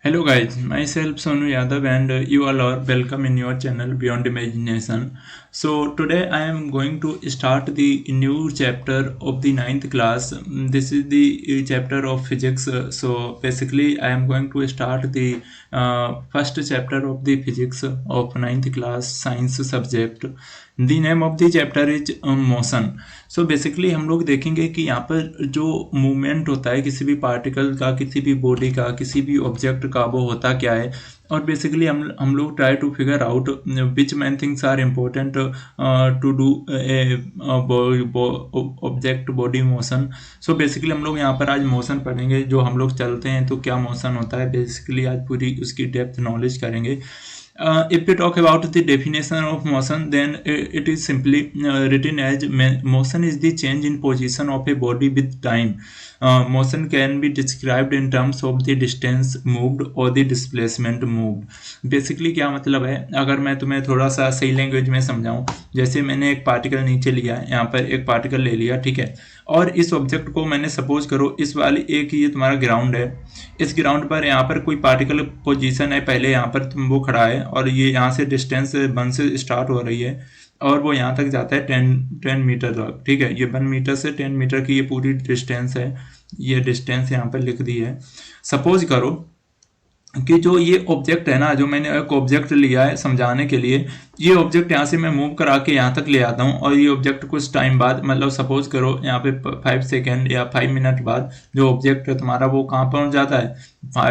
Hello guys, myself Sonu Yadav and you all are welcome in your channel Beyond Imagination. So today I am going to start the new chapter of the ninth class. This is the chapter of physics. So basically I am going to start the first chapter of the physics of ninth class science subject. The name of the chapter is motion. So basically हम लोग देखेंगे कि यहाँ पर जो movement होता है किसी भी पार्टिकल का, किसी भी बॉडी का, किसी भी ऑब्जेक्ट का, वो होता क्या है। और बेसिकली हम लोग try to figure out which main things are important to do object body motion. So basically हम लोग यहाँ पर आज मोशन पढ़ेंगे। जो हम लोग चलते हैं तो क्या मोशन होता है, बेसिकली आज पूरी उसकी डेप्थ नॉलेज करेंगे। If we talk about the definition of motion, then it is simply written as motion is the change in position of a body with time. Motion can be described in terms of the distance moved or the displacement moved. Basically क्या मतलब है, अगर मैं तुम्हें थोड़ा सा सही language में समझाऊं, जैसे मैंने एक पार्टिकल नीचे लिया, यहाँ पर एक पार्टिकल ले लिया, ठीक है, और इस ऑब्जेक्ट को मैंने सपोज करो इस वाली एक ये तुम्हारा ग्राउंड है, इस ग्राउंड पर यहाँ पर कोई पार्टिकल पोजीशन है, पहले यहाँ पर तुम वो खड़ा है और ये यहाँ से डिस्टेंस 1 से स्टार्ट हो रही है और वो यहाँ तक जाता है 10 मीटर तक, ठीक है। ये 1 मीटर से 10 मीटर की ये पूरी डिस्टेंस है, ये डिस्टेंस यहाँ पर लिख दी है। सपोज करो कि जो ये ऑब्जेक्ट है ना, जो मैंने एक ऑब्जेक्ट लिया है समझाने के लिए, ये ऑब्जेक्ट यहाँ से मैं मूव करा के यहाँ तक ले आता हूँ और ये ऑब्जेक्ट कुछ टाइम बाद, मतलब सपोज करो यहाँ पे 5 सेकेंड या 5 मिनट बाद जो ऑब्जेक्ट है तुम्हारा वो कहाँ पहुँच जाता है।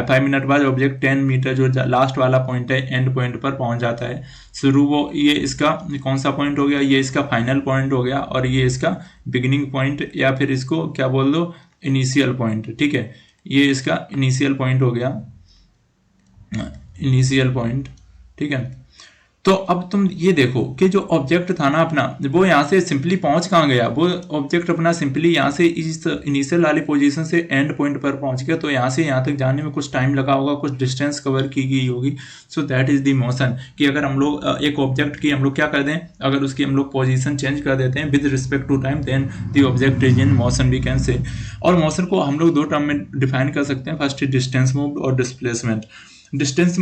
5 मिनट बाद ऑब्जेक्ट 10 मीटर जो लास्ट वाला पॉइंट है, एंड पॉइंट पर पहुँच जाता है। शुरू वो ये इसका कौन सा पॉइंट हो गया, ये इसका फाइनल पॉइंट हो गया और ये इसका बिगिनिंग पॉइंट, या फिर इसको क्या बोल दो, इनिशियल पॉइंट, ठीक है। ये इसका इनिशियल पॉइंट हो गया, इनिशियल पॉइंट, ठीक है। तो अब तुम ये देखो कि जो ऑब्जेक्ट था ना अपना, वो यहाँ से सिंपली पहुंच कहाँ गया, वो ऑब्जेक्ट अपना सिंपली यहाँ से इस इनिशियल वाली पोजीशन से एंड पॉइंट पर पहुंच गया। तो यहाँ से यहाँ तक जाने में कुछ टाइम लगा होगा, कुछ डिस्टेंस कवर की गई होगी। So that is the motion. कि अगर हम लोग एक ऑब्जेक्ट की हम लोग क्या कर दें, अगर उसकी हम लोग पोजीशन चेंज कर देते हैं with respect to time, then the object is in motion we can say. और मोशन को हम लोग 2 टर्म में डिफाइन कर सकते हैं। फर्स्ट डिस्टेंस मूव्ड और डिस्प्लेसमेंट। डिस्टेंस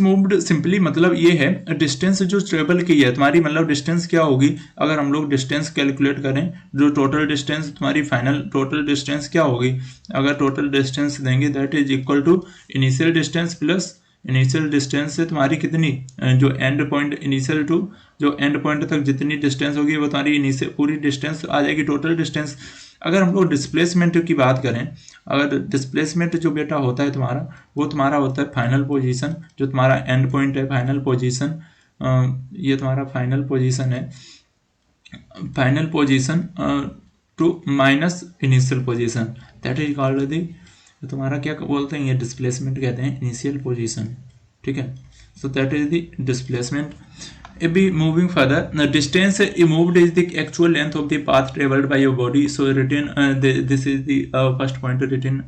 मूव्ड सिंपली मतलब ये है, डिस्टेंस जो ट्रेवल की है तुम्हारी, मतलब डिस्टेंस क्या होगी, अगर हम लोग डिस्टेंस कैलकुलेट करें, जो टोटल डिस्टेंस तुम्हारी फाइनल टोटल डिस्टेंस क्या होगी, अगर टोटल डिस्टेंस देंगे that is equal to initial distance plus initial distance से तुम्हारी कितनी, जो एंड पॉइंट इनिशियल टू जो एंड पॉइंट तक जितनी डिस्टेंस होगी वो तुम्हारी इनिशियल पूरी डिस्टेंस आ जाएगी, टोटल डिस्टेंस। अगर हम लोग डिस्प्लेसमेंट की बात करें, अगर डिस्प्लेसमेंट जो बेटा होता है तुम्हारा, वो तुम्हारा होता है फाइनल पोजीशन, जो तुम्हारा एंड पॉइंट है, फाइनल पोजीशन, ये तुम्हारा फाइनल पोजीशन है, final position two minus initial position, that is called the, तुम्हारा क्या बोलते हैं, ये डिस्प्लेसमेंट कहते हैं, इनिशियल पोजीशन, ठीक है। So that is the displacement. If we moving further, the distance moved is the actual length of the path traveled by your body. So written this is the first point written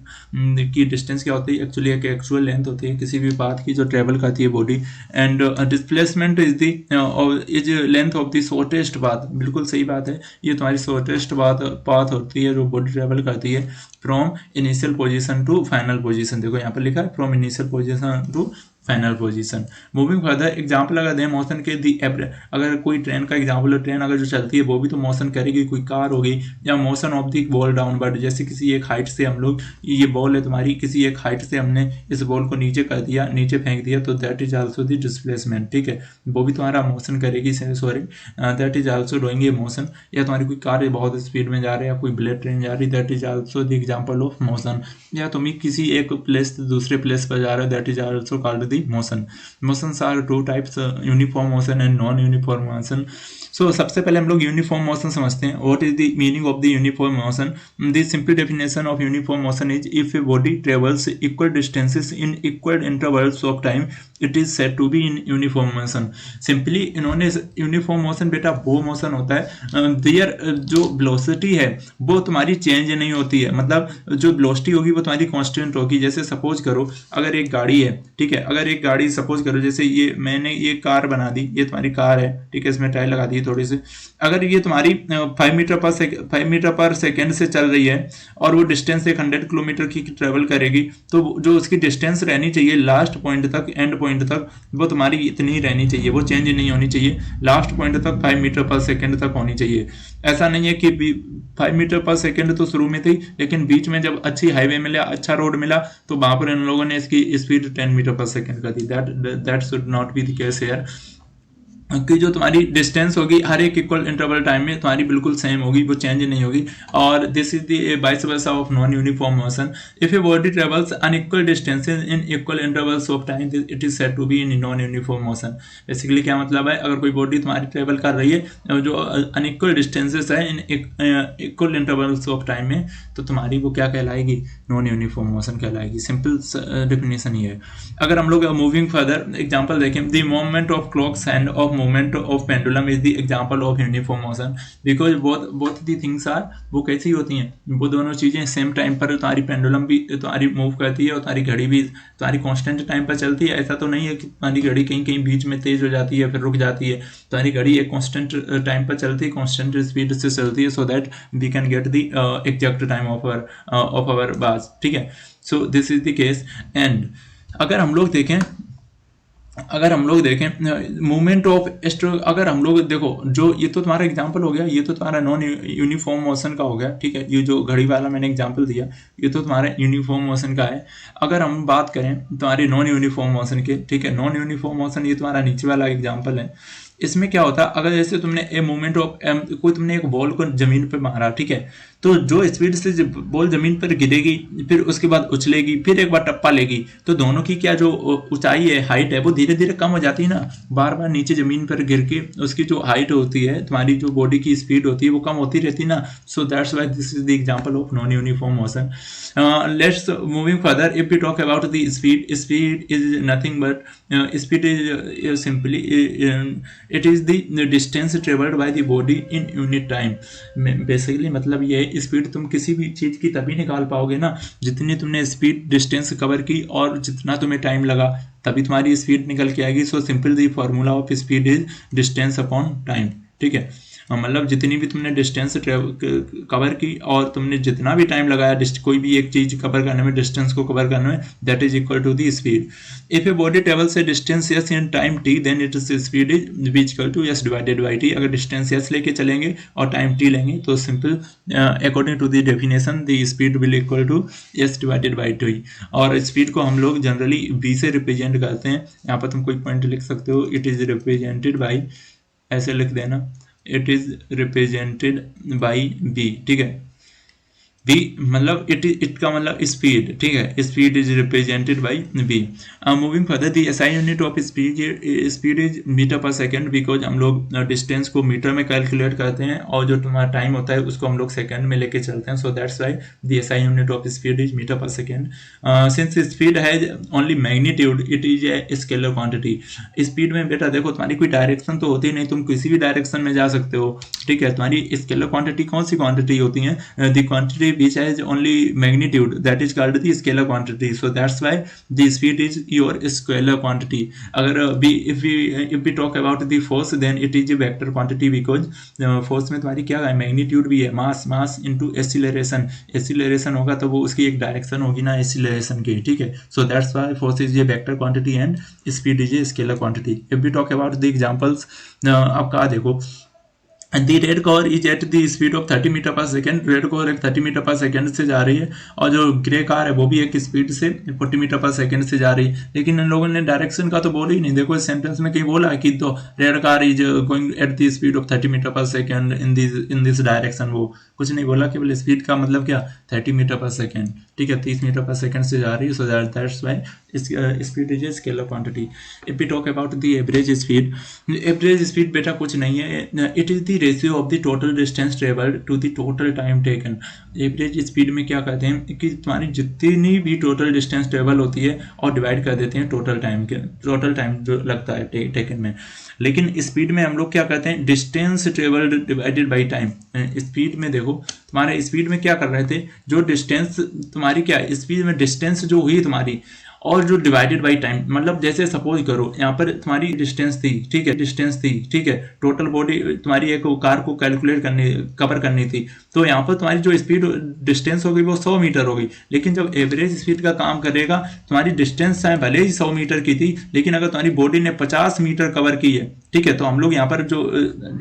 कि distance क्या होती है, actually एक actual length होती है किसी भी path की जो ट्रेवल करती है body, and displacement is the length of the shortest path. बिल्कुल सही बात है, ये तुम्हारी शॉर्टेस्ट पाथ होती है जो बॉडी ट्रेवल करती है from initial position to final position. देखो यहाँ पर लिखा है from initial position to final position. Moving further, example अगर दें मोशन के दी, अगर कोई ट्रेन का एग्जाम्पल है, ट्रेन अगर जो चलती है वो भी तो मोशन करेगी, कोई कार होगी, या motion of the ball downward, जैसे किसी एक हाइट से हम लोग, ये बॉल है तुम्हारी, किसी एक हाइट से हमने इस बॉल को नीचे कर दिया, नीचे फेंक दिया, तो that is also the displacement, ठीक है। वो भी तुम्हारा मोशन करेगी, sorry that is also doing a motion. या तुम्हारी कोई कार बहुत स्पीड में जा रही है, या कोई बुलेट ट्रेन जा रही है, that is also the example of motion. या तुम किसी एक प्लेस से दूसरे प्लेस पर जा रहे हो, that is also called the motion. Motions are 2 types, uniform motion and non-uniform motion. So सबसे पहले हम लोग यूनिफॉर्म मोशन समझते हैं। What is the meaning of the uniform motion? The simple definition of uniform motion is if a body travels equal distances in equal intervals of time, it is said to be in uniform motion. Simply इन्होंने uniform motion बेटा वो motion होता है there जो velocity है वो तुम्हारी change नहीं होती है, मतलब जो वेलोसिटी होगी वो तुम्हारी कांस्टेंट होगी। जैसे सपोज करो अगर एक गाड़ी है, ठीक है, अगर एक गाड़ी सपोज करो, जैसे ये मैंने ये कार बना दी, ये तुम्हारी कार है, ठीक है, इसमें टायर लगा दी, थोड़ी सी। अगर ये तुम्हारी 5 मीटर पर सेकेंड से चल रही है और वो डिस्टेंस एक 100 किलोमीटर की ट्रेवल करेगी, तो जो उसकी डिस्टेंस रहनी चाहिए लास्ट पॉइंट तक, एंड पॉइंट तक, वो तुम्हारी इतनी ही रहनी चाहिए, वो चेंज नहीं होनी चाहिए। लास्ट पॉइंट तक 5 मीटर पर सेकेंड तक होनी चाहिए। ऐसा नहीं है कि 5 मीटर पर सेकेंड तो शुरू में थी, लेकिन बीच में जब अच्छी हाईवे मिला, अच्छा रोड मिला, तो वहां पर इन लोगों ने इसकी स्पीड 10 मीटर पर सेकेंड कर दी। That should not be the case here, कि जो तुम्हारी डिस्टेंस होगी हर एक इक्वल इंटरवल टाइम में तुम्हारी बिल्कुल सेम होगी, वो चेंज नहीं होगी। और this is the vice versa of non uniform motion. If a body travels unequal distances in equal intervals of time, it is said to be in non uniform motion. Basically क्या मतलब है, अगर कोई body तुम्हारी travel कर रही है जो अनइक्वल डिस्टेंसेज है in equal intervals of time में, तो तुम्हारी वो क्या कहलाएगी, नॉन यूनिफॉर्म मोशन कहलाएगी। सिंपल डेफिनेशन ये है। अगर हम लोग मूविंग फर्दर एग्जांपल देखें, the movement of clocks hand of movement of pendulum is the example of uniform motion, because both the things are, वो कैसी होती हैं, वो दोनों चीजें सेम टाइम पर, तुम्हारी पेंडुलम भी तुम्हारी मूव करती है और तुम्हारी घड़ी भी तुम्हारी कांस्टेंट टाइम पर चलती है। ऐसा तो नहीं है कि तुम्हारी घड़ी कहीं कहीं बीच में तेज हो जाती है फिर रुक जाती है। तुम्हारी घड़ी एक कांस्टेंट टाइम पर चलती है, कांस्टेंट स्पीड से चलती है, so that we can get the exact time of our bus. ठीक है, so this is the case. And अगर हम लोग देखें मूवमेंट ऑफ स्ट्रोक, अगर हम लोग देखो, जो ये तो तुम्हारा एग्जांपल हो गया, ये तो तुम्हारा नॉन यूनिफॉर्म मोशन का हो गया। ठीक है, ये जो घड़ी वाला मैंने एग्जांपल दिया, ये तो तुम्हारा यूनिफॉर्म मोशन का है। अगर हम बात करें तुम्हारी नॉन यूनिफॉर्म मोशन के, ठीक है, नॉन यूनिफॉर्म मोशन ये तुम्हारा नीचे वाला एग्जाम्पल है। इसमें क्या होता है, अगर जैसे तुमने ए मूवमेंट ऑफ कोई तुमने एक बॉल को जमीन पर मारा, ठीक है, तो जो स्पीड से बॉल जमीन पर गिरेगी, फिर उसके बाद उछलेगी, फिर एक बार टप्पा लेगी, तो दोनों की क्या जो ऊंचाई है, हाइट है, वो धीरे धीरे कम हो जाती है ना। बार बार नीचे जमीन पर गिर के उसकी जो हाइट होती है, तुम्हारी जो बॉडी की स्पीड होती है, वो कम होती रहती है ना। So that's why this is the example of non uniform motion. Let's moving further, if we talk about the speed is nothing but speed is simply it is the distance travelled by the body in unit time. Basically मतलब ये speed तुम किसी भी चीज की तभी निकाल पाओगे ना, जितनी तुमने स्पीड डिस्टेंस कवर की और जितना तुम्हें टाइम लगा, तभी तुम्हारी स्पीड निकल के आएगी। So simple the formula of speed is distance upon time. ठीक है, मतलब जितनी भी तुमने डिस्टेंस कवर की और तुमने जितना भी टाइम लगाया कोई भी एक चीज कवर करने में, डिस्टेंस को कवर करने में, that is equal to the speed. If a body travels a distance S in time T, then it is speed is equal to S divided by T. अगर डिस्टेंस एस लेके चलेंगे और time T लेंगे, तो simple according to the definition the speed will equal to S divided by T. और speed को हम लोग जनरली v से रिप्रेजेंट करते हैं। यहाँ पर तुम कोई पॉइंट लिख सकते हो, इट इज रिप्रेजेंटेड बाई, ऐसे लिख देना, it is represented by V. ठीक है, बी मतलब इट का मतलब स्पीड। ठीक है, speed is represented by V. Moving further, the SI unit of speed is metre per second, because हम लोग डिस्टेंस को मीटर में कैलकुलेट करते हैं और जो तुम्हारा टाइम होता है उसको हम लोग सेकेंड में लेके चलते हैं। So that's why the SI unit of speed is metre per second. Since speed has only magnitude, it is a scalar quantity. Speed में बेटा देखो, तुम्हारी कोई डायरेक्शन तो होती नहीं, तुम किसी भी डायरेक्शन में जा सकते हो। ठीक है, तुम्हारी स्केलर क्वांटिटी कौन सी क्वांटिटी होती है, the quantity which has only magnitude, that is called the scalar quantity. So that's why the speed is your scalar quantity. अगर if we talk about the force, then it is a vector quantity, because force में तुम्हारी क्या है, magnitude भी है, mass into acceleration होगा तो वो उसकी एक डायरेक्शन होगी ना acceleration की। ठीक है, so that's why force is a vector quantity and speed is a scalar quantity. If we talk about the examples, अब कहा देखो, the red car is at the speed of 30 metre per second. Red car एक 30 metre per second से जा रही है और जो ग्रे कार है वो भी एक स्पीड से 40 मीटर पर सेकेंड से जा रही है, लेकिन इन लोगों ने डायरेक्शन का तो बोला ही नहीं। देखो इस सेंटेंस में कहीं बोला कि तो red car is going at the speed of 30 metre per second in this direction, वो कुछ नहीं बोला, केवल स्पीड का मतलब क्या, 30 मीटर पर सेकेंड। ठीक है, 30 मीटर पर सेकेंड से जा रही है, so that's why speed is a scalar quantity. If we talk about the average speed बेटा कुछ नहीं है, it is the ratio of the total distance travelled to the total time taken. Average speed में क्या कहते हैं कि तुम्हारी जितनी भी टोटल डिस्टेंस ट्रेवल होती है और डिवाइड कर देते हैं टोटल टाइम जो लगता है टेकन में। लेकिन स्पीड में हम लोग क्या कहते हैं, distance travelled divided by time. Speed में देखो, तुम्हारे स्पीड में क्या कर रहे थे, जो डिस्टेंस तुम्हारी क्या है, स्पीड में डिस्टेंस जो हुई तुम्हारी और जो डिवाइडेड बाई टाइम, मतलब जैसे सपोज करो यहाँ पर तुम्हारी डिस्टेंस थी, ठीक है, डिस्टेंस थी, ठीक है, टोटल बॉडी तुम्हारी एक कार को कैलकुलेट करनी, कवर करनी थी, तो यहाँ पर तुम्हारी जो स्पीड डिस्टेंस होगी वो 100 मीटर होगी। लेकिन जब एवरेज स्पीड का काम करेगा, तुम्हारी डिस्टेंस चाहे भले ही 100 मीटर की थी, लेकिन अगर तुम्हारी बॉडी ने 50 मीटर कवर की है, ठीक है, तो हम लोग यहाँ पर जो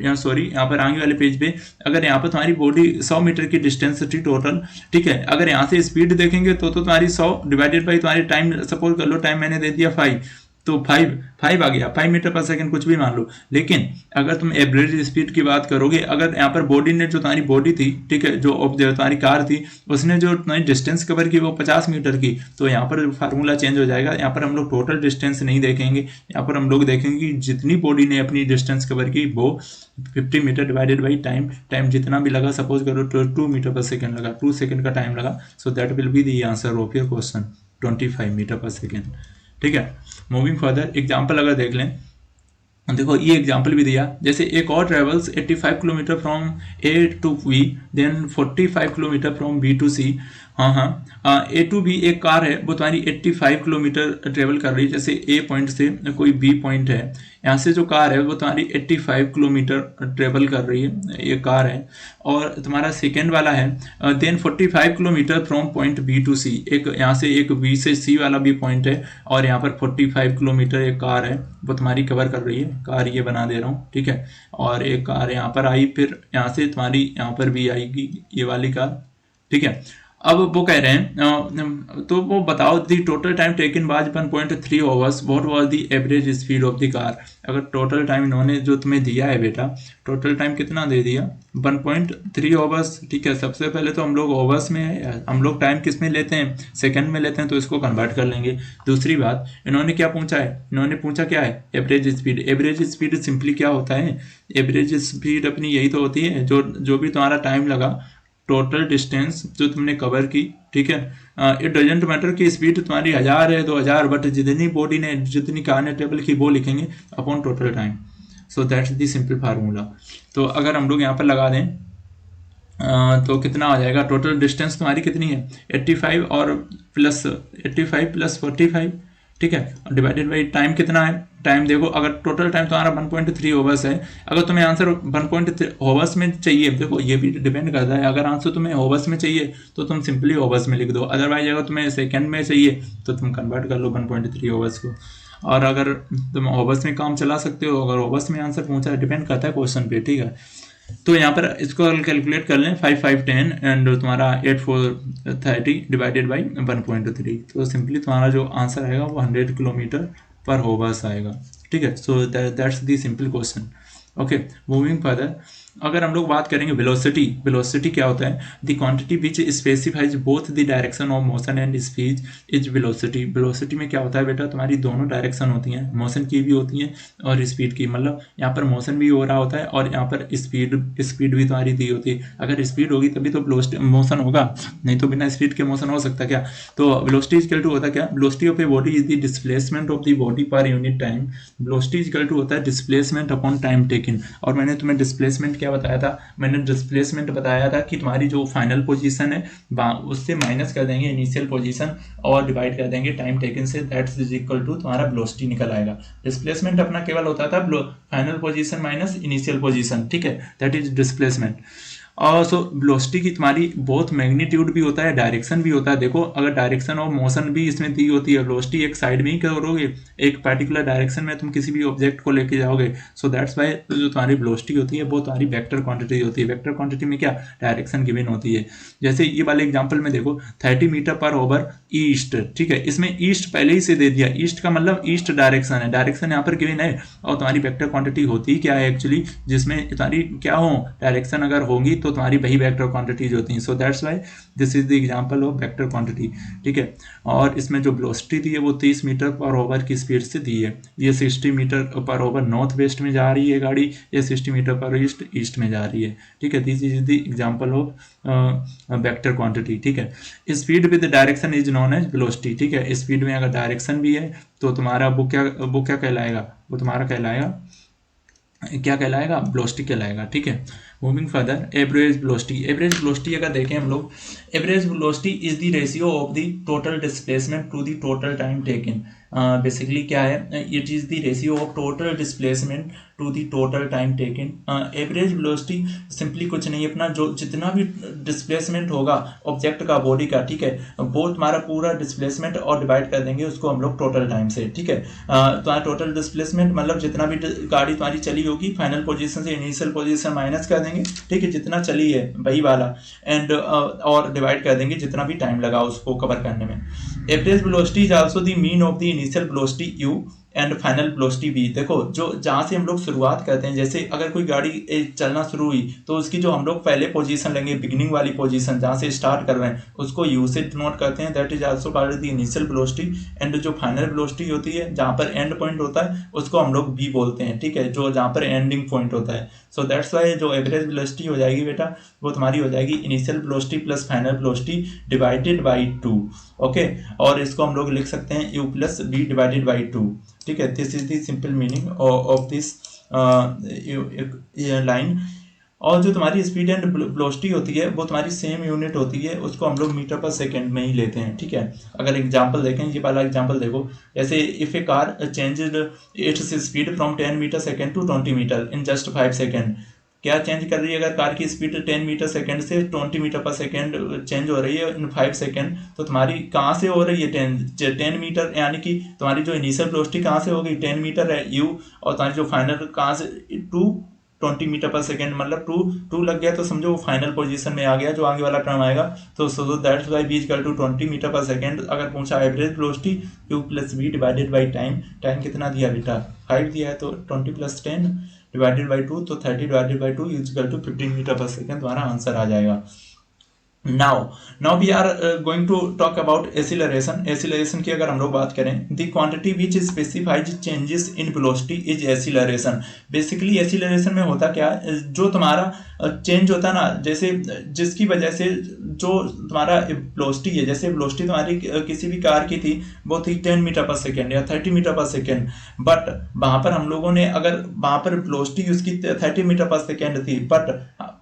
यहाँ पर आगे वाले पेज पे अगर यहाँ पर तुम्हारी बॉडी 100 मीटर की डिस्टेंस थी टोटल, ठीक है, अगर यहाँ से स्पीड देखेंगे तो तुम्हारी 100 डिवाइडेड बाई तुम्हारी टाइम, सपोज कर लो टाइम मैंने दे दिया 5, तो 5 आ गया, 5 मीटर पर सेकंड कुछ भी मान लो। लेकिन अगर तुम एवरेज स्पीड की बात करोगे, अगर यहाँ पर बॉडी ने, जो तुम्हारी बॉडी थी, ठीक है, जो तुम्हारी कार थी, उसने जो तुम्हारी डिस्टेंस कवर की वो 50 मीटर की, तो यहाँ पर फार्मूला चेंज हो जाएगा। यहाँ पर हम लोग टोटल डिस्टेंस नहीं देखेंगे, यहाँ पर हम लोग देखेंगे कि जितनी बॉडी ने अपनी डिस्टेंस कवर की वो 50 मीटर डिवाइडेड बाई टाइम जितना भी लगा, सपोज करो 2 मीटर पर सेकेंड लगा, 2 सेकेंड का टाइम लगा, so that will be the answer of your question, 25 metre per second. ठीक है, मूविंग फर्दर एग्जाम्पल अगर देख लें, देखो ये एग्जाम्पल भी दिया, जैसे एक और travels 85 kilometre from A to B, then 45 kilometre from B to C. हाँ, ए टू बी एक कार है, वो तुम्हारी 85 किलोमीटर ट्रेवल कर रही है, जैसे ए पॉइंट से कोई बी पॉइंट है, यहाँ से जो कार है वो तुम्हारी 85 किलोमीटर ट्रेवल कर रही है, ये कार है। और तुम्हारा सेकेंड वाला है then 45 kilometre from point B to C, एक यहाँ से एक बी से सी वाला भी पॉइंट है, और यहाँ पर 45 किलोमीटर एक कार है वो तुम्हारी कवर कर रही है, कार ये बना दे रहा हूँ, ठीक है। और एक कार यहाँ पर आई, फिर यहाँ से तुम्हारी यहाँ पर भी आएगी ये वाली कार, ठीक है। अब वो कह रहे हैं तो वो बताओ दी टोटल टाइम टेकन बाज 1.3 hours, what was the average speed of the car. अगर टोटल टाइम इन्होंने जो तुम्हें दिया है बेटा, टोटल टाइम कितना दे दिया 1.3 आवर्स, ठीक है। सबसे पहले तो हम लोग आवर्स में, हम लोग टाइम किस में लेते हैं, सेकंड में लेते हैं, तो इसको कन्वर्ट कर लेंगे। दूसरी बात इन्होंने क्या पूछा है, इन्होंने पूछा क्या है, average speed. Average speed simply क्या होता है, एवरेज स्पीड अपनी यही तो होती है जो भी तुम्हारा टाइम लगा, टोटल डिस्टेंस जो तुमने कवर की, ठीक है। इट डजेंट मैटर कि स्पीड तुम्हारी 1000 है 2000, बट जितनी बॉडी ने, जितनी कार ने ट्रेवल की वो लिखेंगे upon total time. So that's the simple formula. तो अगर हम लोग यहाँ पर लगा दें तो कितना आ जाएगा, टोटल डिस्टेंस तुम्हारी कितनी है 85 और प्लस 85 प्लस 45, ठीक है, डिवाइडेड बाई टाइम कितना है, टाइम देखो अगर टोटल टाइम तुम्हारा 1.3 ओवर्स है, अगर तुम्हें आंसर 1.3 ओवर्स में चाहिए, देखो ये भी डिपेंड करता है, अगर आंसर तुम्हें ओवर्स में चाहिए तो तुम सिंपली ओवर्स में लिख दो, अदरवाइज अगर तुम्हें सेकंड में चाहिए तो तुम कन्वर्ट कर लो 1.3 ओवर्स को। और अगर तुम ओवर्स में काम चला सकते हो, अगर ओवर्स में आंसर पूछा है, डिपेंड करता है क्वेश्चन पे, ठीक है। तो यहाँ पर इसको कैलकुलेट कर लें, 5 5 10 एंड तुम्हारा 8 4 30 डिवाइडेड बाई 1.3, तो सिंपली तुम्हारा जो आंसर आएगा वो 100 किलोमीटर पर होवर्स आएगा, ठीक है। So that's the simple question. Okay, moving further, अगर हम लोग बात करेंगे वेलोसिटी, वेलोसिटी क्या होता है, the quantity which specifies both the direction of motion and speed is velocity. Velocity में क्या होता है बेटा, तुम्हारी दोनों डायरेक्शन होती हैं, मोशन की भी होती हैं और स्पीड की, मतलब यहाँ पर मोशन भी हो रहा होता है और यहाँ पर स्पीड भी तुम्हारी दी होती है। अगर स्पीड होगी तभी तो मोशन होगा, नहीं तो बिना स्पीड के मोशन हो सकता क्या। तो वेलोसिटी इक्वल टू होता क्या, velocity of a body is the displacement of the body per unit time. Velocity equal to होता है डिस्प्लेसमेंट अपॉन टाइम टेकन। और मैंने तुम्हें डिस्प्लेसमेंट क्या बताया था, मैंने डिस्प्लेसमेंट बताया था कि तुम्हारी जो फाइनल पोजीशन है उससे माइनस कर देंगे इनिशियल पोजीशन और डिवाइड कर देंगे टाइम टेकन से, दैट्स इज इक्वल टू तुम्हारा वेलोसिटी निकल आएगा। डिस्प्लेसमेंट अपना केवल होता था final position minus initial position, ठीक है, दैट इज डिस्प्लेसमेंट। और सो वेलोसिटी की तुम्हारी बहुत मैग्नीट्यूड भी होता है, डायरेक्शन भी होता है। देखो अगर डायरेक्शन और मोशन भी इसमें दी होती है, वेलोसिटी एक साइड में ही करोगे, एक पर्टिकुलर डायरेक्शन में तुम किसी भी ऑब्जेक्ट को लेके जाओगे, सो दैट्स वाई जो तुम्हारी वेलोसिटी होती है वो तुम्हारी वेक्टर क्वांटिटी होती है। वेक्टर क्वांटिटी में क्या, डायरेक्शन गिवन होती है। जैसे ये वाले एग्जाम्पल में देखो 30 मीटर पर ओवर ईस्ट, ठीक है, इसमें ईस्ट पहले ही से दे दिया, ईस्ट का मतलब ईस्ट डायरेक्शन है, डायरेक्शन यहाँ पर गिवन है। और तुम्हारी वेक्टर क्वांटिटी होती क्या है एक्चुअली, जिसमें तुम्हारी क्या हो, डायरेक्शन अगर होगी तो तुम्हारी वही वेक्टर क्वांटिटीज होती हैं। So that's why this is the example of vector quantity, ठीक है। और इसमें जो वेलोसिटी दी है वो 30 मीटर पर ओवर की स्पीड से दी है। ये 60 मीटर पर ओवर नॉर्थ वेस्ट में जा रही है गाड़ी, ये 60 मीटर पर ईस्ट में जा रही है, ठीक है। This is the example of vector quantity, ठीक है। Speed with direction is known as velocity, ठीक है। स्पीड में अगर डायरेक्शन भी है तो तुम्हारा वो क्या कहलाएगा, वो तुम्हारा क्या कहलाएगा, वेलोसिटी कहलाएगा, ठीक है। Moving further, average velocity. Average velocity अगर देखें हम लोग, average velocity is the ratio of the total displacement to the total time taken. Basically क्या है, it is the ratio of total displacement to the total time taken. Average velocity simply कुछ नहीं, अपना जो जितना भी डिस्प्लेसमेंट होगा object का, बॉडी का, ठीक है, वो तुम्हारा पूरा डिस्प्लेसमेंट और डिवाइड कर देंगे उसको हम लोग टोटल टाइम से, ठीक है। तुम्हारा टोटल डिस्प्लेसमेंट मतलब जितना भी गाड़ी तुम्हारी चली होगी, फाइनल पोजीशन से इनिशियल पोजीशन माइनस कर देंगे, ठीक है, जितना चली है वही वाला, एंड और डिवाइड कर देंगे जितना भी टाइम लगा उसको कवर करने में। Average velocity is also the mean of the initial velocity you and final velocity भी। देखो जो जहाँ से हम लोग शुरुआत करते हैं, जैसे अगर कोई गाड़ी चलना शुरू हुई तो उसकी जो हम लोग पहले पोजीशन लेंगे, बिगिनिंग वाली पोजीशन जहाँ से स्टार्ट कर रहे हैं, उसको यू से डिनोट करते हैं, that is also called the initial velocity. And जो फाइनल वेलोसिटी होती है, जहाँ पर एंड पॉइंट होता है, उसको हम लोग भी बोलते हैं, ठीक है, जो जहाँ पर एंडिंग पॉइंट होता है। सो दैट्स वाई जो एवरेज वेलोसिटी हो जाएगी बेटा, वो तुम्हारी हो जाएगी initial velocity plus final velocity divided by 2। Okay, और इसको हम लोग लिख सकते हैं u plus v divided by 2, ठीक है। This is the simple meaning of this line. और जो तुम्हारी स्पीड एंड वेलोसिटी होती है वो तुम्हारी सेम यूनिट होती है, उसको हम लोग मीटर पर सेकंड में ही लेते हैं, ठीक है। अगर एग्जांपल देखें, ये वाला एग्जांपल देखो, जैसे if a car changed its speed from 10 metre second to 20 metre in just 5 second. क्या चेंज कर रही है, अगर कार की स्पीड 10 मीटर सेकंड से 20 मीटर पर सेकंड चेंज हो रही है इन 5 सेकंड, तो तुम्हारी कहाँ से हो रही है 10 मीटर, यानी कि तुम्हारी जो इनिशियल वेलोसिटी कहाँ से हो गई 10 मीटर है u, और तुम्हारी जो फाइनल कहाँ से 20 मीटर पर सेकंड, मतलब टू लग गया तो समझो वो फाइनल पोजीशन में आ गया, जो आगे वाला टर्म आएगा। तो so that's why v equal to 20 metre पर सेकंड। अगर पूछा average velocity u plus v divided by time, time कितना दिया बेटा 5 दिया है, तो 20 प्लस 10 डिवाइडेड बाई 2, तो 30 divided by 2 is equal to 15 metre पर सेकंड, तुम्हारा आंसर आ जाएगा। Now we are going to talk about acceleration। acceleration की अगर हम लोग बात करें, the quantity which specifies changes in velocity is acceleration। basically acceleration में होता क्या है, जो तुम्हारा चेंज होता है ना, जैसे जिसकी वजह से जो तुम्हारा वेलोसिटी है, जैसे वेलोसिटी तुम्हारी किसी भी कार की थी वो थी 10 मीटर पर सेकेंड या 30 मीटर पर सेकेंड, बट वहां पर हम लोगों ने अगर वहां पर वेलोसिटी उसकी 30 मीटर पर सेकेंड थी, बट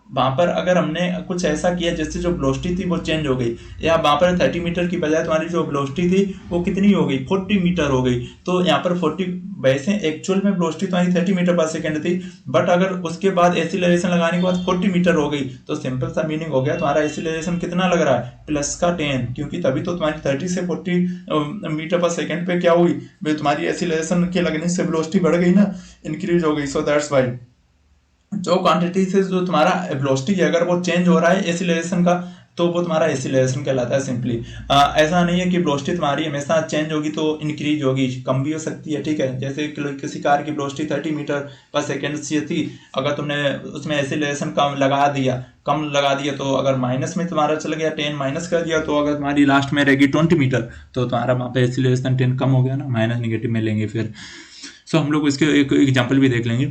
वहां पर अगर हमने कुछ ऐसा किया जिससे जो वेलोसिटी थी वो चेंज हो गई, या वहां पर 30 मीटर की बजाय तुम्हारी जो वेलोसिटी थी वो कितनी हो गई 40 मीटर हो गई, तो यहाँ पर 40, वैसे एक्चुअल में वेलोसिटी तुम्हारी 30 मीटर पर सेकंड थी, बट अगर उसके बाद एक्सीलरेशन लगाने के बाद 40 मीटर हो गई, तो सिंपल सा मीनिंग हो गया तुम्हारा एक्सीलरेशन कितना लग रहा है प्लस का 10, क्योंकि तभी तो तुम्हारी 30 से 40 मीटर पर सेकंड पे क्या हुई, तुम्हारी एक्सीलरेशन के लगने से वेलोसिटी बढ़ गई ना, इंक्रीज हो गई। सो दैट्स वाई जो क्वांटिटी से जो तुम्हारा वेलोसिटी है अगर वो चेंज हो रहा है एक्सीलरेशन का, तो वो तुम्हारा एक्सीलरेशन कहलाता है सिंपली। ऐसा नहीं है कि वेलोसिटी तुम्हारी हमेशा चेंज होगी तो इंक्रीज होगी, कम भी हो सकती है, ठीक है। जैसे किसी कार की वेलोसिटी 30 मीटर पर सेकेंड से थी, अगर तुमने उसमें एक्सीलरेशन कम लगा दिया तो अगर माइनस में तुम्हारा चल गया 10 माइनस कर दिया, तो अगर तुम्हारी लास्ट में रहेगी 20 मीटर तो तुम्हारा वहाँ पे एक्सीलरेशन 10 कम हो गया ना, माइनस निगेटिव में लेंगे फिर। सो हम लोग इसके एक एग्जांपल भी देख लेंगे।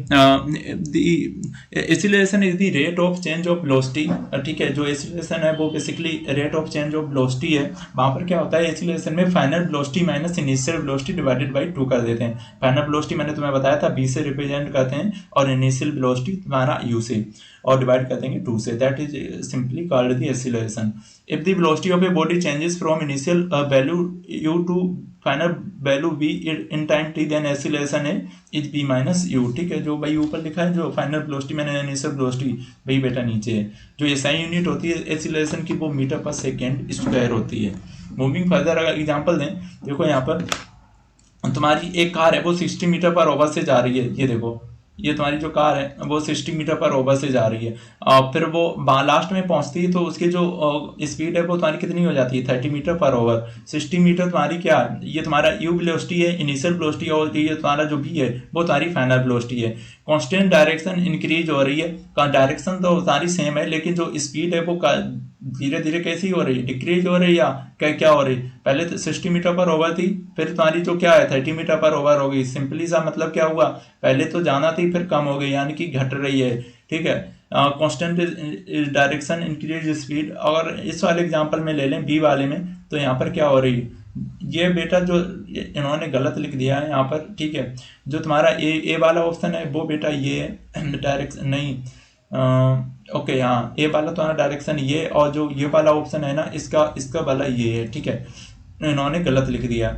Acceleration is the rate of change of velocity, ठीक है। जो एक्सीलरेशन है वो basically rate of change of velocity है। वहाँ पर क्या होता है एक्सीलरेशन में final velocity minus initial velocity divided by 2 कर देते हैं। फाइनल वेलोसिटी मैंने तुम्हें बताया था b से रिप्रेजेंट करते हैं, और इनिशियल वेलोसिटी तुम्हारा u से, और डिवाइड कर देंगे 2 से, that is simply called the acceleration. If the velocity of a body changes from initial value u to final value v in time t, then acceleration है इज b माइनस u, ठीक है। जो भाई ऊपर लिखा है जो फाइनल वेलोसिटी मैंने इनिशियल वेलोसिटी, वही बेटा नीचे है। जो एसआई यूनिट होती है एक्सीलरेशन की वो मीटर पर सेकेंड स्क्वायर होती है। मूविंग फर्दर अगर एग्जांपल दें, देखो यहाँ पर तुम्हारी एक कार है वो 60 मीटर पर ओवर से जा रही है, ये देखो ये तुम्हारी जो कार है वो 60 मीटर पर ओवर से जा रही है, फिर वो लास्ट में पहुंचती है तो उसकी जो स्पीड है वो तुम्हारी कितनी हो जाती है 30 मीटर पर ओवर। 60 मीटर तुम्हारी क्या है, ये तुम्हारा यू वेलोसिटी है, इनिशियल वेलोसिटी, और ये तुम्हारा जो बी है वो तुम्हारी फाइनल वेलोसिटी है। कांस्टेंट डायरेक्शन इंक्रीज हो रही है, डायरेक्शन तो सारी सेम है, लेकिन जो स्पीड है वो धीरे धीरे कैसी हो रही है, डिक्रीज हो रही है या क्या हो रही है। पहले तो 60 मीटर पर ओवर थी, फिर तुम्हारी जो क्या है 30 मीटर पर ओवर हो गई। सिंपली सा मतलब क्या हुआ, पहले तो जाना थी फिर कम हो गई, यानी कि घट रही है, ठीक है। Constant direction increase speed. और इस वाले एग्जांपल में ले लें बी वाले में, तो यहाँ पर क्या हो रही है, ये बेटा जो इन्होंने गलत लिख दिया है यहाँ पर, ठीक है। जो तुम्हारा ए वाला ऑप्शन है वो बेटा ये डायरेक्शन नहीं, ओके, हाँ, ये वाला तुम्हारा डायरेक्शन ये, और जो ये वाला ऑप्शन है ना, इसका इसका वाला ये है, ठीक है, इन्होंने गलत लिख दिया।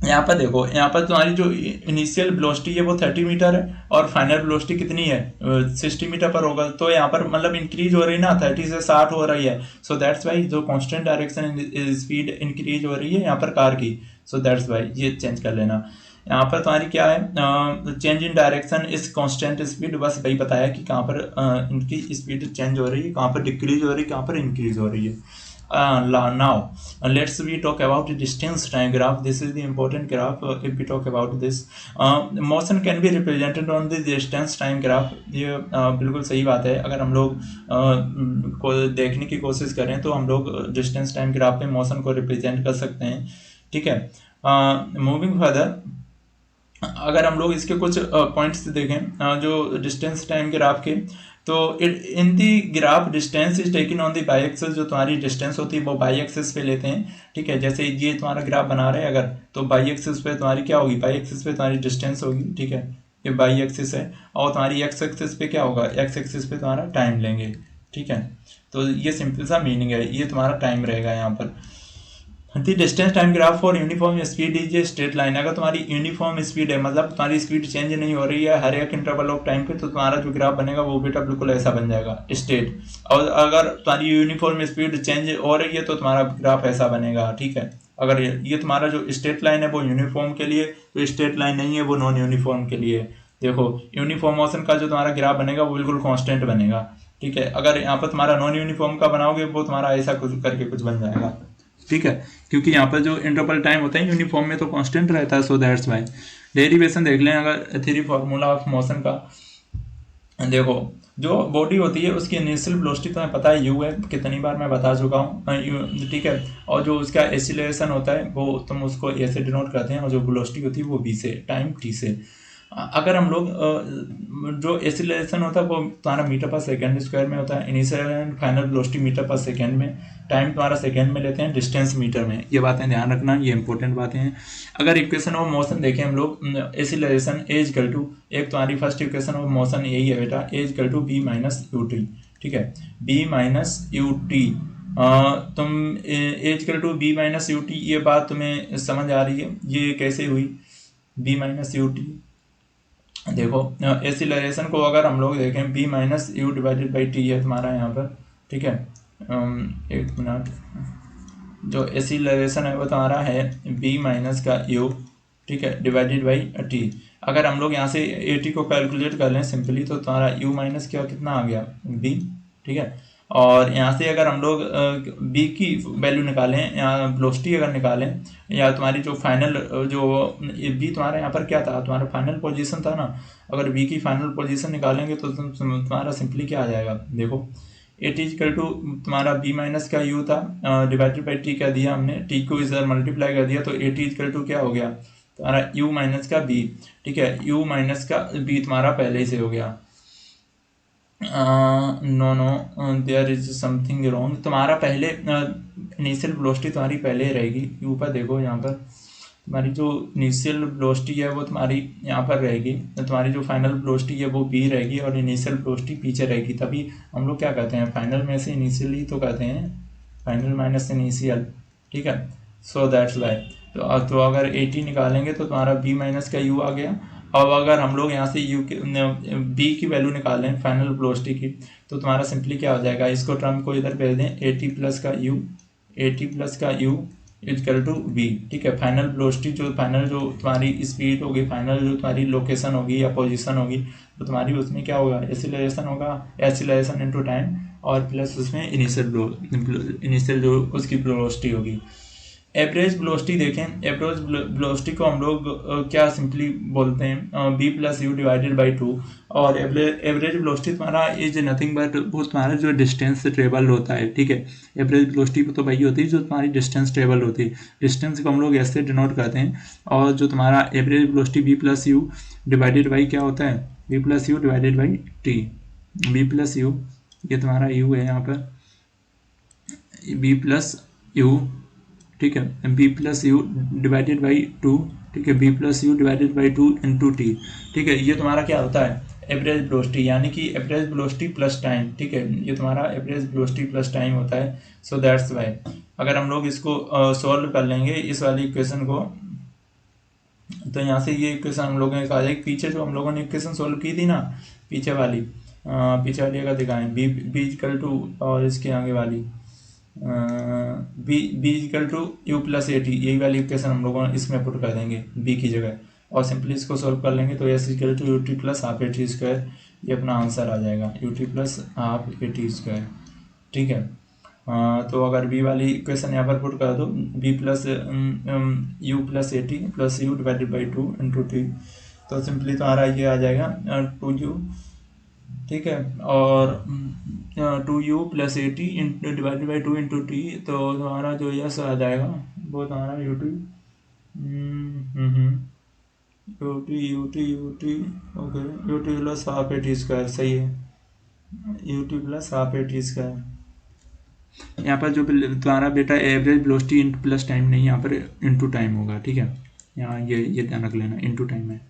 यहाँ पर देखो, यहाँ पर तुम्हारी जो इनिशियल वेलोसिटी है वो 30 मीटर है, और फाइनल वेलोसिटी कितनी है, 60 मीटर पर होगा। तो यहाँ पर मतलब इंक्रीज हो रही है ना, 30 से 60 हो रही है। सो दैट्स वाई जो कांस्टेंट डायरेक्शन स्पीड इंक्रीज हो रही है यहाँ पर कार की। सो दैट्स वाई ये चेंज कर लेना। यहाँ पर तुम्हारी क्या है, चेंज इन डायरेक्शन इस कांस्टेंट स्पीड, बस वही बताया कि कहाँ पर इनकी स्पीड चेंज हो रही है, कहाँ पर डिक्रीज हो रही है, कहाँ पर इंक्रीज हो रही है। Now let's we talk about the distance time graph. This is the important graph. If we talk about this, motion can be represented on the distance time graph. ये बिल्कुल सही बात है। अगर हम लोग को देखने की कोशिश करें तो हम लोग डिस्टेंस टाइम ग्राफ में मोशन को रिप्रेजेंट कर सकते हैं, ठीक है। मूविंग फर्दर, अगर हम लोग इसके कुछ पॉइंट्स देखें जो डिस्टेंस टाइम ग्राफ के, तो in the graph distance is taken on the y axis. जो तुम्हारी डिस्टेंस होती है वो बाई एक्सिस पे लेते हैं, ठीक है। जैसे ये तुम्हारा ग्राफ बना रहे हैं अगर, तो बाई एक्सिस पे तुम्हारी क्या होगी, बाई एक्सिस पे तुम्हारी डिस्टेंस होगी, ठीक है, ये बाई एक्सिस है। और तुम्हारी एक्स एक्सिस पे क्या होगा, एक्स एक्सिस पे तुम्हारा टाइम लेंगे, ठीक है। तो ये सिंपल सा मीनिंग है, ये तुम्हारा टाइम रहेगा यहाँ पर। दी distance time graph for uniform speed is a straight line. अगर तुम्हारी यूनिफॉर्म स्पीड है, मतलब तुम्हारी स्पीड चेंज नहीं हो रही है हर एक इंटरवल ऑफ टाइम पे, तो तुम्हारा जो ग्राफ बनेगा वो बेटा बिल्कुल ऐसा बन जाएगा, स्ट्रेट। और अगर तुम्हारी यूनिफॉर्म स्पीड चेंज हो रही है तो तुम्हारा ग्राफ ऐसा बनेगा, ठीक है। अगर ये तुम्हारा जो स्ट्रेट लाइन है वो यूनिफॉर्म के लिए, तो स्ट्रेट लाइन नहीं है वो नॉन यूनिफॉर्म के लिए। देखो, यूनिफॉर्म मोशन का जो तुम्हारा ग्राफ बनेगा वो बिल्कुल कॉन्स्टेंट बनेगा, ठीक है। अगर यहाँ पर तुम्हारा नॉन यूनिफॉर्म का बनाओगे वो तुम्हारा ऐसा कुछ करके कुछ बन जाएगा, ठीक है। क्योंकि यहाँ पर जो इंटरवल टाइम होता है यूनिफॉर्म में तो कांस्टेंट रहता है, सो दैट्स वाई। डेरिवेशन देख लें अगर थ्योरी फार्मूला ऑफ मोशन का। देखो, जो बॉडी होती है उसकी इनिशियल वेलोसिटी तुम्हें पता है यू है, कितनी बार मैं बता चुका हूँ, ठीक है। और जो उसका एक्सीलरेशन होता है वो तुम उसको ए से डिनोट करते हैं, और जो वेलोसिटी होती है वो बी से, टाइम टी से। अगर हम लोग जो एक्सीलरेशन होता है वो तुम्हारा मीटर पर सेकंड स्क्वायर में होता है, initial and final velocity metre पर सेकंड में, टाइम तुम्हारा सेकंड में लेते हैं, डिस्टेंस मीटर में। ये बातें ध्यान रखना, ये इंपॉर्टेंट बातें हैं। अगर इक्वेशन ऑफ मोशन देखें हम लोग, एक्सीलरेशन एज इक्वल टू, एक तुम्हारी फर्स्ट इक्वेशन ऑफ मोशन यही है बेटा, s equal to v minus u t, ठीक है, बी माइनस यू टी। तुम s equal to v minus u t, ये बात तुम्हें समझ आ रही है, ये कैसे हुई बी माइनस यू टी। देखो, एक्सीलरेशन को अगर हम लोग देखें, v minus u divided by t है तुम्हारा यहाँ पर, ठीक है। एक मिनट, जो एक्सीलरेशन है वो तुम्हारा है बी माइनस का यू, ठीक है, डिवाइडेड बाई टी। अगर हम लोग यहाँ से ए टी को कैलकुलेट कर लें सिंपली, तो तुम्हारा यू माइनस क्या कितना आ गया, बी, ठीक है। और यहाँ से अगर हम लोग बी की वैल्यू निकालें या वेलोसिटी अगर निकालें, या तुम्हारी जो फाइनल जो बी तुम्हारा यहाँ पर क्या था, तुम्हारा फाइनल पोजीशन था ना, अगर बी की फाइनल पोजीशन निकालेंगे तो तुम्हारा सिंपली क्या आ जाएगा, देखो, एट इजकल टू तुम्हारा बी माइनस का यू था, डिवाइडेड बाई टी कर दिया हमने, टी को इधर मल्टीप्लाई कर दिया, तो एट इजकल टू क्या हो गया तुम्हारा यू माइनस का बी, ठीक है। यू माइनस का बी तुम्हारा पहले ही से हो गया। No there is something wrong, तुम्हारा पहले इनिशियल वेलोसिटी तुम्हारी पहले रहेगी, ऊपर देखो यहाँ पर तुम्हारी जो इनिशियल वेलोसिटी है वो तुम्हारी यहाँ पर रहेगी, तुम्हारी जो फाइनल वेलोसिटी है वो बी रहेगी, और इनिशियल वेलोसिटी पीछे रहेगी। तभी हम लोग क्या कहते हैं, फाइनल में से इनिशियल ही तो कहते हैं, फाइनल माइनस इनिशियल, ठीक है। So that's Y. तो अगर 80 निकालेंगे तो तुम्हारा बी माइनस का यू आ गया। अब अगर हम लोग यहाँ से यू की बी की वैल्यू निकालें फाइनल वेलोसिटी की, तो तुम्हारा सिंपली क्या हो जाएगा, इसको टर्म को इधर भेज दें, 80 प्लस का यू, 80 प्लस का यू इजकल टू बी, ठीक है। फाइनल वेलोसिटी जो फाइनल जो तुम्हारी स्पीड होगी, फाइनल जो तुम्हारी लोकेशन होगी या पोजीशन होगी, तो तुम्हारी उसमें क्या होगा, एक्सीलरेशन होगा, एक्सीलरेशन इनटू टाइम, और प्लस उसमें इनिशियल जो उसकी वेलोसिटी होगी। एवरेज वेलोसिटी देखें, एवरेज वेलोसिटी को हम लोग क्या सिंपली बोलते हैं, v plus u divided by 2। और एवरेज वेलोसिटी तुम्हारा इज नथिंग बट वो तुम्हारा जो डिस्टेंस से ट्रेवल होता है, ठीक है। एवरेज वेलोसिटी तो वही होती है जो तुम्हारी डिस्टेंस ट्रेवल होती है, डिस्टेंस को हम लोग ऐसे डिनोट करते हैं। और जो तुम्हारा average velocity v plus u divided by क्या होता है, v plus u divided by t. V plus u, ये तुम्हारा यू है यहाँ पर, बी प्लस यू, ठीक है, v plus u divided by 2, ठीक है, v plus u divided by 2 into t, ठीक है। ये तुम्हारा क्या होता है, एवरेज वेलोसिटी, यानी कि एवरेज वेलोसिटी प्लस टाइम, ठीक है, ये तुम्हारा एवरेज वेलोसिटी प्लस टाइम होता है। सो दैट्स वाई अगर हम लोग इसको सॉल्व कर लेंगे इस वाली इक्वेशन को, तो यहाँ से ये इक्वेशन हम लोगों ने कहा जाए, पीछे जो हम लोगों ने इक्वेशन सोल्व की थी ना, पीछे वाली अगर दिखाएं बी बी इक्वल टू, और इसके आगे वाली v equal to u plus a t, यही वाली इक्वेशन हम लोगों ने इसमें पुट कर देंगे बी की जगह, और सिंपली इसको सोल्व कर लेंगे तो s equal to u t plus half a t square, ये अपना आंसर आ जाएगा, u t plus half a t square, ठीक है। तो अगर बी वाली इक्वेशन यहाँ पर पुट कर दो, v plus u plus a t plus u divided by two into t, तो सिंपली तुम्हारा ये आ जाएगा 2u, ठीक है, और 2u plus a t divided by 2 into t, तो तुम्हारा जो यस आ जाएगा वो तुम्हारा u t okay, u t plus half a t square, सही है, u t plus half a t square. यहाँ पर जो तुम्हारा बेटा average velocity into plus time नहीं, यहाँ पर इंटू टाइम होगा, ठीक है, यहाँ ये ध्यान रख लेना, इंटू टाइम है।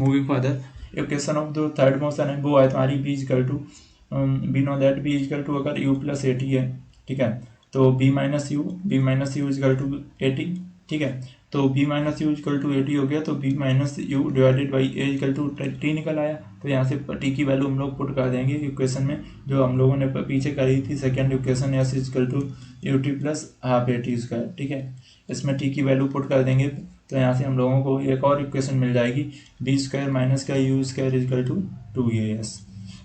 मूविंग फर्दर, इक्वेशन ऑफ जो थर्ड मोशन है वो है तुम्हारी v equal to, we know that v equal to अगर यू प्लस ए टी है, ठीक है, तो v minus u equal to a t, ठीक है, तो v minus u equal to a t हो गया, तो v minus u divided by a equal to t निकल आया, तो यहाँ से टी की वैल्यू हम लोग पुट कर देंगे इक्वेशन में, जो हम लोगों ने पीछे करी थी second equation, s equal to u t plus half a t square, ठीक है, इसमें टी की वैल्यू पुट कर देंगे, तो यहाँ से हम लोगों को एक और इक्वेशन मिल जाएगी, बी स्क्वायर माइनस का u square equal to 2as।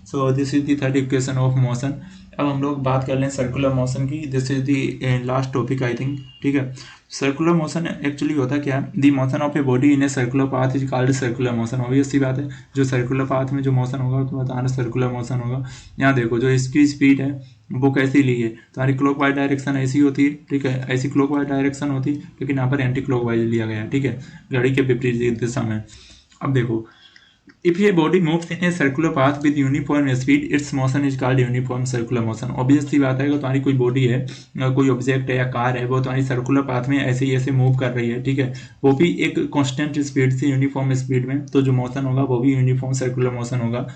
So this is the third equation of motion. अब हम लोग बात कर लें सर्कुलर मोशन की, this is the last topic I think, ठीक है। सर्कुलर मोशन एक्चुअली होता क्या है, the motion of a body in a circular path is called circular motion. Obvious सी बात है, जो सर्कुलर पाथ में जो मोशन होगा तो बताना सर्कुलर मोशन होगा। यहाँ देखो जो इसकी स्पीड है वो कैसी ली है, तुम्हारी क्लॉक वाइज डायरेक्शन ऐसी होती है, ठीक है, ऐसी क्लॉक वाइज डायरेक्शन होती है, लेकिन यहाँ पर एंटी क्लॉक वाइज लिया गया है, ठीक है, घड़ी के विपरीत दिशा में। अब देखो, if a body moves in a circular path with uniform speed, its motion is called uniform circular motion। Obvious सी बात है, अगर तुम्हारी कोई बॉडी है, कोई ऑब्जेक्ट है या कार है, वो तुम्हारी सर्कुलर पाथ में ऐसे ही ऐसे मूव कर रही है, ठीक है, वो भी एक कांस्टेंट स्पीड से यूनिफॉर्म स्पीड में, तो जो मोशन होगा वो भी यूनिफॉर्म सर्कुलर मोशन होगा।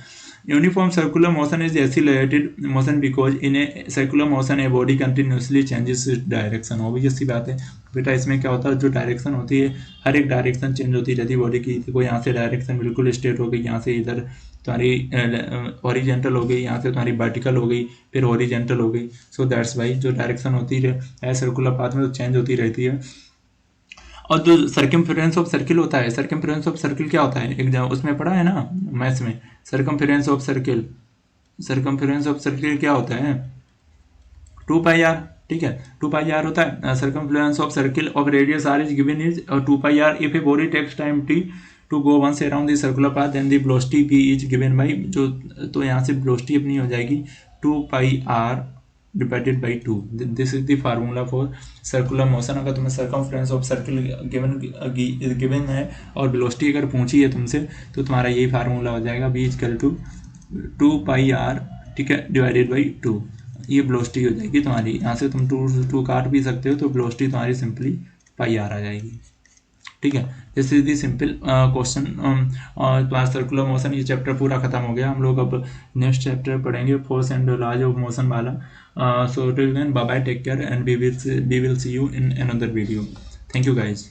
Uniform circular motion is accelerated motion because in a circular motion a body continuously changes direction. Obvious सी बात है बेटा, इसमें क्या होता है, जो डायरेक्शन होती है हर एक डायरेक्शन चेंज होती रहती है बॉडी की। देखो यहाँ से डायरेक्शन बिल्कुल स्ट्रेट हो गई, यहाँ से इधर तुम्हारी हॉरिजेंटल हो गई, यहाँ से तुम्हारी वर्टिकल हो गई, फिर हॉरिजेंटल हो गई। सो दैट्स वाई जो डायरेक्शन होती है सर्कुलर पाथ में तो चेंज होती रहती है। और जो सर्कमफेरेंस ऑफ सर्किल होता है, सर्कमफेरेंस ऑफ सर्किल क्या होता है, एक उसमें पढ़ा है ना मैथ्स में, circumference of circle, circumference of circle क्या होता है, 2πr, ठीक है, 2πr होता है circumference of circle of radius r is given is 2πr if a body takes time t to go once around the circular path then the velocity v is given by जो, तो यहाँ से velocity अपनी हो जाएगी 2πr divided by 2। This is the formula for circular motion. अगर तुम्हें सर्कमफ्लुएंस of circle given है और वेलोसिटी अगर पूछी है तुमसे, तो तुम्हारा यही फार्मूला हो जाएगा v इक्वल टू 2πr, ठीक है, डिवाइडेड बाई 2। ये वेलोसिटी हो जाएगी तुम्हारी, यहाँ से तुम टू काट भी सकते हो, तो वेलोसिटी तुम्हारी सिंपली πr आ जाएगी, ठीक है। This is the simple question. तुम्हारा सर्कुलर मोशन ये चैप्टर पूरा खत्म हो गया। हम लोग अब नेक्स्ट चैप्टर पढ़ेंगे force and laws of motion वाला। So till then bye bye, take care and we will see you in another video. Thank you guys.